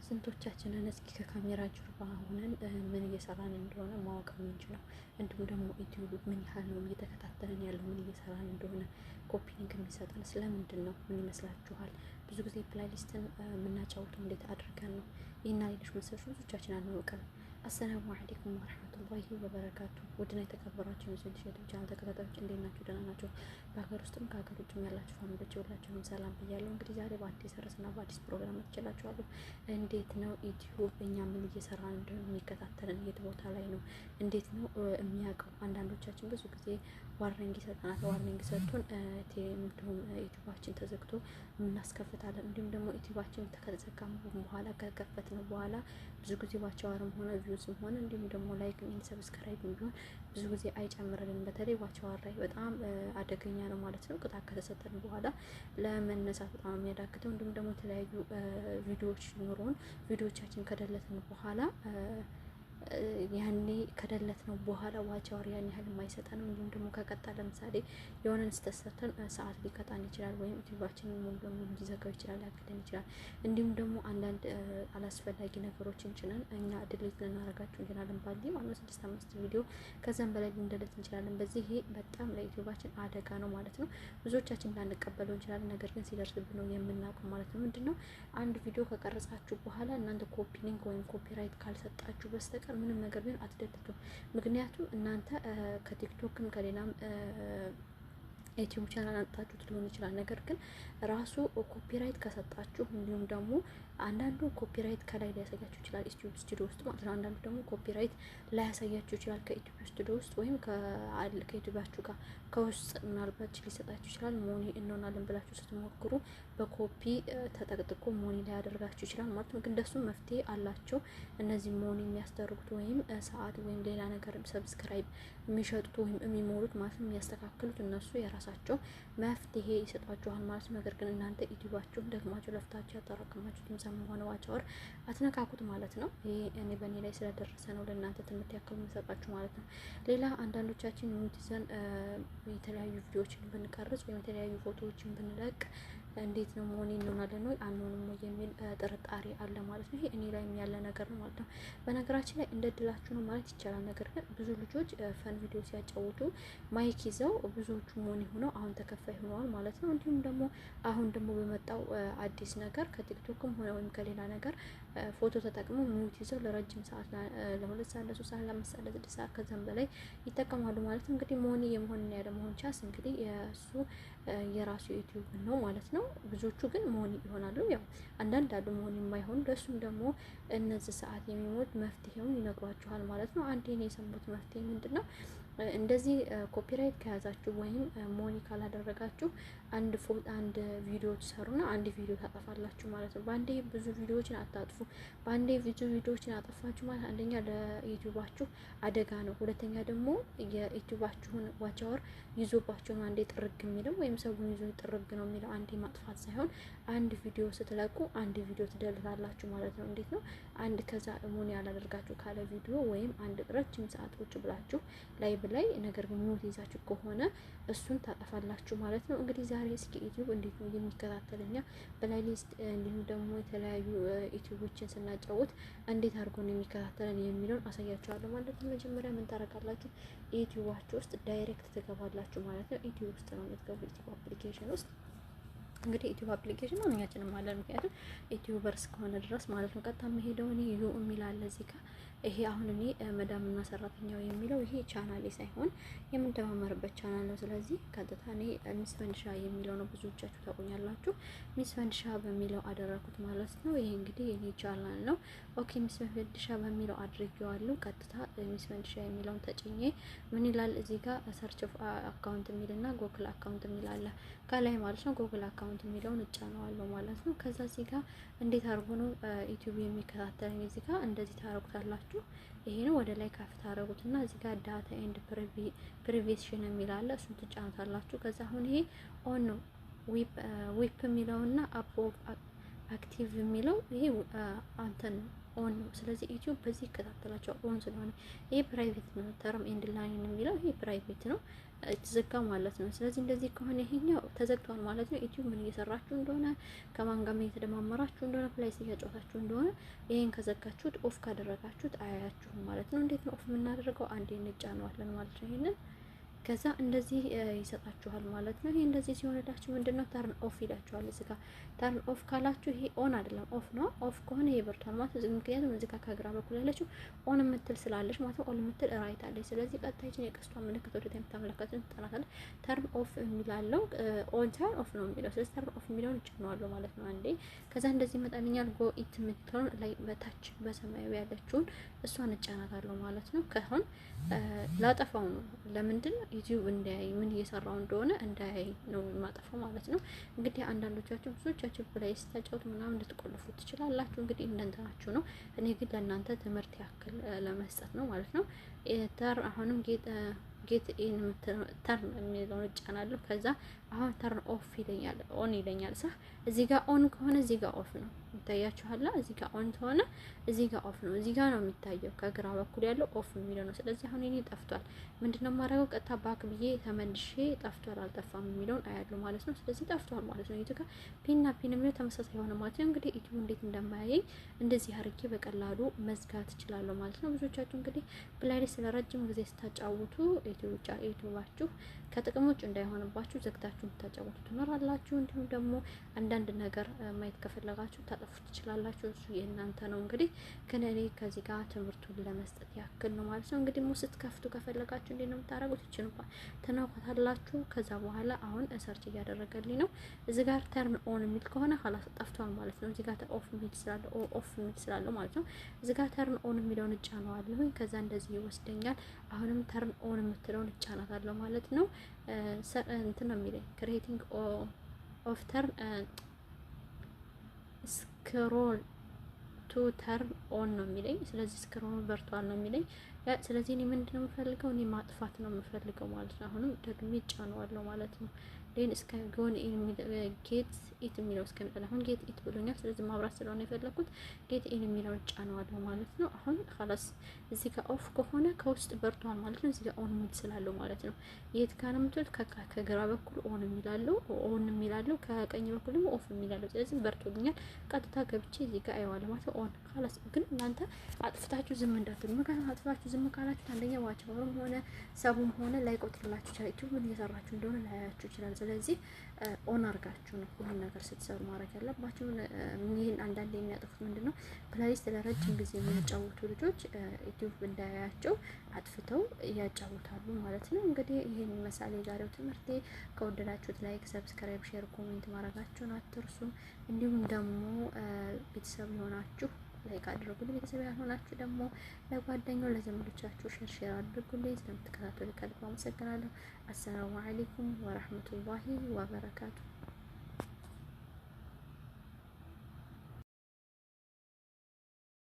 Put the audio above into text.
ስንቶቻችንን እስኪ ከካሜራ ጀርባ ሆነን ምን እየሰራን እንደሆነ ማወቅ የምንችለው? እንዲሁም ደግሞ ዩቲዩብ ምን ያህል ነው እየተከታተለን ያለው ምን እየሰራን እንደሆነ ኮፒ ሊንክ የሚሰጠን ስለምንድን ነው? ምን ይመስላችኋል? ብዙ ጊዜ ፕላይሊስትን የምናጫውተው እንዴት አድርገን ነው? ይህና ሌሎች መሰሎች ብዙዎቻችን አናውቅም። አሰላሙ አለይኩም ወረህመቱላሂ ወበረካቱ። ውድና የተከበራችሁ የመስሎች ዩቲዩብ ቻናል ተከታታዮች እንዴት ናችሁ? ደህና ናቸው? በሀገር ውስጥም ከሀገር ውጭም ያላችሁ ፋሚሊዎች ሁላችሁንም ሰላም ብያለሁ። እንግዲህ ዛሬ በአዲስ ርዕስና በአዲስ ፕሮግራም መጥቼላችኋለሁ። እንዴት ነው ዩቲዩብ እኛ ምን እየሰራን እንደሆነ የሚከታተልን የት ቦታ ላይ ነው? እንዴት ነው የሚያውቀው? አንዳንዶቻችን ብዙ ጊዜ ዋርኒንግ ይሰጠናል። ዋርኒንግ ሰጡን እንዲሁም ዩቲዩባችን ተዘግቶ እናስከፍታለን። እንዲሁም ደግሞ ዩቲዩባችን ከተዘጋም በኋላ ከከፈትን በኋላ ብዙ ጊዜ ዋቻዋርም ሆነ ቪውስም ሆነ እንዲሁም ደግሞ ላይክ ሰብስክራይብ ቢሆን ብዙ ጊዜ አይጨምርልን። በተለይ ዋቻዋር ላይ በጣም አደገኛ ነው ማለት ነው። ቅጣት ከተሰጠን በኋላ ለመነሳት በጣም የሚያዳግተው። እንዲሁም ደግሞ የተለያዩ ቪዲዮዎች ኖሮን ቪዲዮዎቻችን ከደለትን በኋላ ያኔ ከደለት ነው በኋላ ዋቻወር ያን ያህል የማይሰጠን ነው። እንዲሁም ደግሞ ከቀጣ ለምሳሌ የሆነን ስተሰርተን ሰዓት ሊቀጣን ይችላል፣ ወይም ዩቲዩባችንን ሙሉ በሙሉ ሊዘጋው ይችላል፣ ያግደን ይችላል። እንዲሁም ደግሞ አንዳንድ አላስፈላጊ ነገሮችን ጭነን እኛ ድሌት ልናረጋቸው እንችላለን። ባሊ ማለት 6-5 ቪዲዮ ከዛም በላይ ልንደለት እንችላለን። በዚህ ይሄ በጣም ለዩቲዩባችን አደጋ ነው ማለት ነው። ብዙዎቻችን ላንቀበለው እንችላለን፣ ነገር ግን ሲደርስብን ነው የምናውቀው ማለት ነው። ምንድነው አንድ ቪዲዮ ከቀረጻችሁ በኋላ እናንተ ኮፒ ሊንክ ወይም ኮፒራይት ካልሰጣችሁ በስተቀር ምንም ነገር ግን አትደልቱም። ምክንያቱም እናንተ ከቲክቶክም ከሌላም ዩቲዩብ ቻናል አንጣችሁት ሊሆን ይችላል። ነገር ግን ራሱ ኮፒራይት ከሰጣችሁ እንዲሁም ደግሞ አንዳንዱ ኮፒራይት ከላይ ሊያሳያችሁ ይችላል ዩቲዩብ ስቱዲዮ ውስጥ ማለት ነው። አንዳንዱ ደግሞ ኮፒራይት ላያሳያችሁ ይችላል ከዩቲዩብ ስቱዲዮ ውስጥ ወይም ከዩቲዩባችሁ ጋር ከውስጥ ምናልባት ሊሰጣችሁ ይችላል። ሞኒ እንሆናለን ብላችሁ ስትሞክሩ በኮፒ ተጠቅጥቆ ሞኒ ሊያደርጋችሁ ይችላል ማለት ነው። ግን እንደሱም መፍትሄ አላቸው እነዚህ ሞኒ የሚያስደርጉት ወይም ሰዓት ወይም ሌላ ነገር ሰብስክራይብ የሚሸጡት ወይም የሚሞሉት ማለት ነው የሚያስተካክሉት እነሱ የራሳቸው መፍትሄ ይሰጧችኋል ማለት ነው። ነገር ግን እናንተ ዩቲዩባችሁን ደግማችሁ ለፍታችሁ ያጠራቀማችሁት ሆነ ዋቻወር አትነካኩት ማለት ነው። ይሄ እኔ በእኔ ላይ ስለደረሰ ነው ለእናንተ ትምህርት ያክል የምሰጣችሁ ማለት ነው። ሌላ አንዳንዶቻችን ሚውትዘን የተለያዩ ቪዲዮዎችን ብንቀርጽ ወይም የተለያዩ ፎቶዎችን ብንለቅ እንዴት ነው ሞኒ እንሆናለን ወይ አንሆንም ወይ የሚል ጥርጣሬ አለ ማለት ነው። ይሄ እኔ ላይ ያለ ነገር ነው ማለት ነው። በነገራችን ላይ እንደ እድላችሁ ነው ማለት ይቻላል። ነገር ግን ብዙ ልጆች ፈን ቪዲዮ ሲያጫውቱ ማይክ ይዘው ብዙዎቹ ሞኒ ሆነው አሁን ተከፋይ ሆነዋል ማለት ነው። እንዲሁም ደግሞ አሁን ደግሞ በመጣው አዲስ ነገር ከቲክቶክም ሆነ ወይም ከሌላ ነገር ፎቶ ተጠቅመው ሚውት ይዘው ለረጅም ሰዓት ለ2 ሰዓት ለ3 ሰዓት ለ5 ሰዓት ለ6 ሰዓት ከዛም በላይ ይጠቀማሉ ማለት ነው። እንግዲህ ሞኒ የመሆንና ያለመሆን ቻንስ እንግዲህ የእሱ የራሱ ዩቲዩብ ነው ማለት ነው። ብዙዎቹ ግን ሞኒ ይሆናሉ። ያው አንዳንድ አሉ ሞኒ የማይሆኑ ለሱም ደግሞ እነዚህ ሰዓት የሚሞት መፍትሄውን ይነግሯችኋል ማለት ነው። አንዴ ነው የሰሙት መፍትሄ ምንድነው? እንደዚህ ኮፒራይት ከያዛችሁ ወይም ሞኒ ካላደረጋችሁ አንድ ቪዲዮ ትሰሩና አንድ ቪዲዮ ታጠፋላችሁ ማለት ነው። በአንዴ ብዙ ቪዲዮዎችን አታጥፉ። በአንዴ ብዙ ቪዲዮዎችን አጠፋችሁ ማለት አንደኛ ለዩቲዩባችሁ አደጋ ነው፣ ሁለተኛ ደግሞ የዩቲዩባችሁን ዋቻወር ይዞባችሁ ነው አንዴ ጥርግ የሚለው ወይም ሰውን ይዞ ጥርግ ነው የሚለው። አንዴ ማጥፋት ሳይሆን አንድ ቪዲዮ ስትለቁ አንድ ቪዲዮ ትደልታላችሁ ማለት ነው። እንዴት ነው? አንድ ከዛ ሞኒ ያላደርጋችሁ ካለ ቪዲዮ ወይም አንድ ረጅም ሰዓት ቁጭ ብላችሁ ላይቭ ላይ ነገር ግን ሚውት ይዛችሁ ከሆነ እሱን ታጠፋላችሁ ማለት ነው። እንግዲህ ዛሬ እስኪ ዩቲዩብ እንዴት ነው የሚከታተለኛ በፕሌሊስት እንዲሁም ደግሞ የተለያዩ ዩቲዩቦችን ስናጫውት እንዴት አድርጎ ነው የሚከታተለን የሚለውን አሳያችኋለሁ ማለት ነው። መጀመሪያ ምን ታደርጋላችሁ? ዩቲዩባችሁ ውስጥ ዳይሬክት ትገባላችሁ ማለት ነው። ዩቲዩብ ውስጥ ነው የምትገቡ ዩቲዩብ አፕሊኬሽን ውስጥ እንግዲህ ዩቲዩብ አፕሊኬሽን ማንኛችንም አለን፣ ምክንያቱም ዩቲዩበር እስከሆነ ድረስ ማለት ነው። ቀጥታ የሚሄደው እኔ ዩ የሚል አለ እዚህ ጋር። ይሄ አሁን እኔ መዳምና ሰራተኛው የሚለው ይሄ ቻናሌ ሳይሆን የምንደማመርበት ቻናል ነው። ስለዚህ ቀጥታ እኔ ሚስ ፈንድሻ የሚለው ነው፣ ብዙዎቻችሁ ታውቁኛላችሁ። ሚስ ፈንድሻ በሚለው አደረኩት ማለት ነው። ይሄ እንግዲህ የኔ ቻናል ነው። ኦኬ ሚስ ፈንድሻ በሚለው አድርጌዋለሁ። ቀጥታ ሚስ ፈንድሻ የሚለውን ተጭኜ ምን ይላል እዚህ ጋር ሰርች አካውንት የሚልና ጎግል አካውንት የሚል አለ ከላይ ማለት ነው። ጎግል አካውንት የሚለውን እጫነዋለሁ ማለት ነው። ከዛ እዚህ ጋር እንዴት አድርጎ ነው ዩቲዩብ የሚከታተለኝ? እዚህ ጋር እንደዚህ ታረጉታላችሁ። ይሄ ነው ወደ ላይ ከፍ ታረጉትና እዚህ ጋር ዳታ ኤንድ ፕሪቬሽን የሚል አለ፣ እሱን ትጫኑታላችሁ። ከዛ አሁን ይሄ ኦን ነው ዊፕ የሚለውና አክቲቭ የሚለው ይሄ አንተን ኦን ነው። ስለዚህ ዩቲዩብ በዚህ ይከታተላቸዋል ኦን ስለሆነ። ይሄ ፕራይቬት ነው። ተርም ኤንድ ላይን የሚለው ይሄ ፕራይቬት ነው የተዘጋ ማለት ነው። ስለዚህ እንደዚህ ከሆነ ይሄኛው ተዘግቷል ማለት ነው። ዩቲዩብ ምን እየሰራችሁ እንደሆነ ከማን ጋር እየተደማመራችሁ እንደሆነ ፕላይስ እያጫወታችሁ እንደሆነ ይሄን ከዘጋችሁት ኦፍ ካደረጋችሁት አያያችሁም ማለት ነው። እንዴት ነው ኦፍ የምናደርገው? አንዴ እንጫነዋለን ማለት ነው ይሄንን ከዛ እንደዚህ ይሰጣችኋል ማለት ነው። ይሄ እንደዚህ ሲሆንላችሁ ምንድነው ተርን ኦፍ ይላችኋል። እዚህ ጋር ተርን ኦፍ ካላችሁ ይሄ ኦን አይደለም ኦፍ ነው። ኦፍ ከሆነ ይሄ በርቷል ማለት ነው። ምክንያቱም እዚህ ጋር ከግራ በኩል ያለችው ኦን የምትል ስላለች ማለት ነው። ኦን የምትል ራይት አለች። ስለዚህ ቀጣይችን የቀስቷን ምልክት ወደ ታች የምታመለከቱን ትጠራታለች። ተርን ኦፍ የሚላለው ኦን ሳይሆን ኦፍ ነው የሚለው። ስለዚህ ተርን ኦፍ የሚለውን እጭነዋለሁ ማለት ነው አንዴ። ከዛ እንደዚህ ይመጣልኛል። ጎ ኢት የምትለውን ላይ በታች በሰማያዊ ያለችውን እሷን እጫናታለሁ ማለት ነው። ከሆን ላጠፋው ነው። ለምንድን ነው ዩቲዩብ እንዳያይ ምን እየሰራው እንደሆነ እንዳያይ ነው የማጠፋው ማለት ነው። እንግዲህ አንዳንዶቻችሁ ብዙዎቻችሁ ፕላይ ስታጫውቱ ምናምን ልትቆልፉ ትችላላችሁ። እንግዲህ እንደንተናችሁ ነው። እኔ ግን ለእናንተ ትምህርት ያክል ለመስጠት ነው ማለት ነው። ተር አሁንም ጌት ኢን ተርን የሚለውን እጫናለሁ። ከዛ አሁን ተርን ኦፍ ይለኛል፣ ኦን ይለኛል። ሳ እዚህ ጋር ኦን ከሆነ እዚህ ጋር ኦፍ ነው ይታያችኋል። እዚህ ጋር ኦን ከሆነ እዚህ ጋር ኦፍ ነው። እዚህ ጋር ነው የሚታየው ከግራ በኩል ያለው ኦፍ የሚለው ነው። ስለዚህ አሁን እኔ ጠፍቷል። ምንድነው የማደርገው? ቀጥታ ባክ ብዬ ተመልሼ ጠፍቷል አልጠፋም የሚለውን አያለሁ ማለት ነው። ስለዚህ ጠፍቷል ማለት ነው። እዚህ ጋር ፒንና ፒን የሚለው ተመሳሳይ የሆነ ማለት ነው። እንግዲህ ዩቲዩብ እንዴት እንደማያየኝ እንደዚህ አድርጌ በቀላሉ መዝጋት እችላለሁ ማለት ነው። ብዙዎቻችሁ እንግዲህ ፕሌሊስት ለረጅም ጊዜ ስታጫውቱ ዩቲዩባችሁ ከጥቅም ውጭ እንዳይሆንባችሁ ዘግታችሁ ታጫውቱ ትኖራላችሁ። እንዲሁም ደግሞ አንዳንድ ነገር ማየት ከፈለጋችሁ ታጠፉት ትችላላችሁ። እሱ የእናንተ ነው። እንግዲህ ግን እኔ ከዚህ ጋር ትምህርቱን ለመስጠት ያክል ነው ማለት ነው። እንግዲህ ስትከፍቱ ከፈለጋችሁ እንዴት ነው የምታደርጉት? ይችን እንኳን ተናውቃታላችሁ። ከዛ በኋላ አሁን ሰርች እያደረገልኝ ነው። እዚህ ጋር ተርን ኦን የሚል ከሆነ ኋላስ ጠፍቷል ማለት ነው። እዚህ ጋር ኦፍ የሚል ስላለው ማለት ነው። እዚህ ጋር ተርን ኦን የሚለውን እጫነዋለሁ። ከዛ እንደዚህ ይወስደኛል። አሁንም ተርን ኦን የምትለውን እጫናታለሁ ማለት ነው። እንትን ነው የሚለኝ ክሬቲንግ ኦፍ ተርን ስክሮል ቱ ተርን ኦን ነው የሚለኝ። ስለዚህ ስክሮል በርቷል ነው የሚለኝ። ስለዚህ እኔ ምንድነው የምፈልገው? እኔ ማጥፋት ነው የምፈልገው ማለት ነው። አሁንም ደግሜ እጫነዋለሁ ማለት ነው። ሌን እስከ ጎን ጌት ኢት የሚለው እስከሚጠላ አሁን ጌት ኢት ብሎኛል። ስለዚህ ማብራት ስለሆነ የፈለኩት ጌት ኢን የሚለውን ጫነዋለሁ ማለት ነው። አሁን خلاص እዚህ ጋር ኦፍ ከሆነ ከውስጥ በርቷል ማለት ነው። እዚህ ጋር ኦን የሚል ስላለው ማለት ነው። የት ጋር ነው የምትሉት? ከግራ በኩል ኦን የሚላለው ከቀኝ በኩል ደግሞ ኦፍ የሚላለው። ስለዚህ በርቶልኛል። ቀጥታ ገብቼ እዚህ ጋር አይዋለሁ ማለት ነው። ኦን خلاص ግን እናንተ አጥፍታችሁ ዝም እንዳትሉ። ምክንያቱም አጥፍታችሁ ዝም ካላችሁ አንደኛ ዋቻውም ሆነ ሰቡም ሆነ ላይቆጥርላችሁ ይችላል። ዩቲዩብ ምን እየሰራችሁ እንደሆነ ላያችሁ ይችላል። ስለዚህ ኦን አርጋችሁ ነው ሁሉ ነገር ስትሰሩ ማድረግ ያለባችሁ። ይሄን አንዳንዴ የሚያጠፉት ምንድነው ፕሌሊስት ለረጅም ጊዜ የሚያጫውቱ ልጆች ዩቲዩብ እንዳያያቸው አጥፍተው ያጫውታሉ ማለት ነው። እንግዲህ ይሄን መሳሌ የዛሬው ትምህርቴ ከወደዳችሁት ላይክ፣ ሰብስክራይብ፣ ሼር፣ ኮሜንት ማድረጋችሁን አትርሱ። እንዲሁም ደግሞ ቤተሰብ የሆናችሁ ላይክ አድርጉልኝ። ቤተሰብ ያልሆናችሁ ደግሞ ለጓደኛው ለዘመዶቻችሁ ሼር አድርጉልኝ። ስለምትከታተሉ ከልብ አመሰግናለሁ። አሰላሙ አለይኩም ወራህመቱላሂ ወበረካቱ።